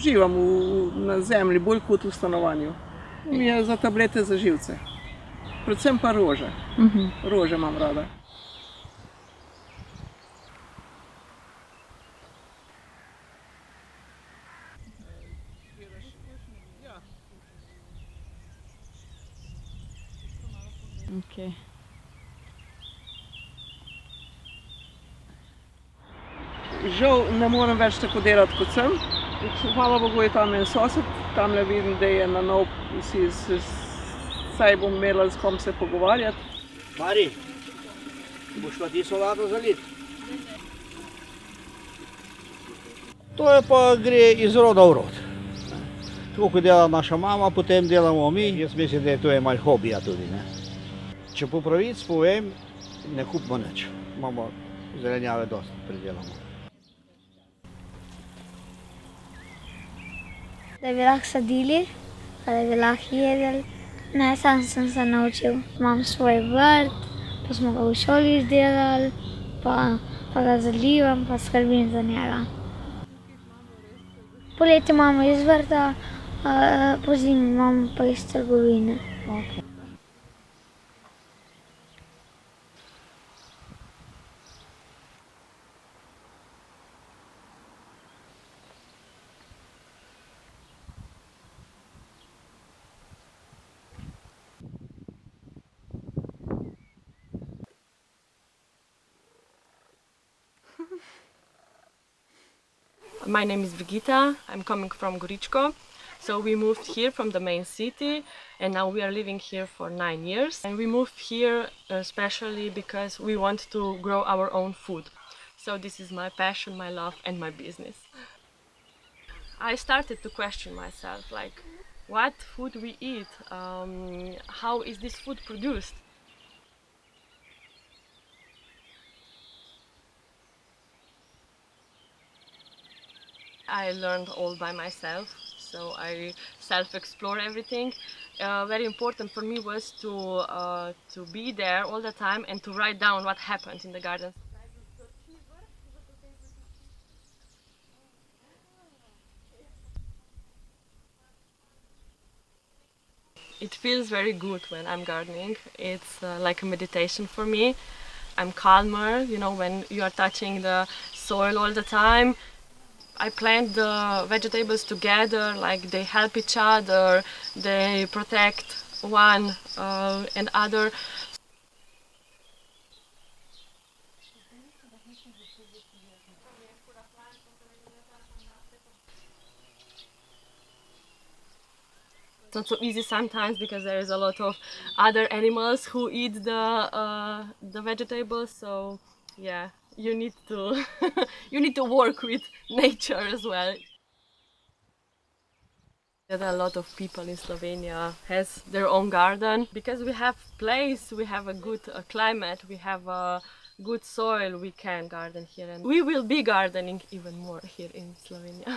uživam na zemlji, bolj kot v stanovanju. Mi je za tablete za živce. Predvsem pa rože. Rože imam rada. Okay. Žal ne morem več tako delati kot sem. Hvala Bogu je tam en sosed, tamle vidim, da je na nov, saj bom imela s kom se pogovarjati. Mari, boš pa ti solato zaliti? To je pa gre iz roda v rod. Tako kot dela naša mama, potem delamo mi. Jaz mislim, da je to malo hobija tudi, ne. Če po pravici povem, ne kupimo nič. Imamo zelenjave dosti pridelamo. Da bi lahko sadili, pa da bi lahko jedli. Ne, sam sem se naučil. Imam svoj vrt, pa smo ga v šoli izdelali, pa ga zalivam, pa skrbim za njega. Poleti imamo iz vrta, po zimi imamo pa iz trgovine. Okay. My name is Brigita, I'm coming from Goričko. So we moved here from the main city and now we are living here for 9 years. And we moved here especially because we want to grow our own food. So this is my passion, my love and my business. I started to question myself, like, what food we eat, how is this food produced? I learned all by myself, so I self-explore everything. Very important for me was to be there all the time and to write down what happened in the garden. It feels very good when I'm gardening. It's like a meditation for me. I'm calmer, you know, when you are touching the soil all the time. I plant the vegetables together, like they help each other, they protect one and other. It's not so easy sometimes because there is a lot of other animals who eat the vegetables, so yeah. You need to you need to work with nature as well. There are a lot of people in Slovenia has their own garden because we have place, we have a good climate, we have a good soil. We can garden here, and we will be gardening even more here in Slovenia.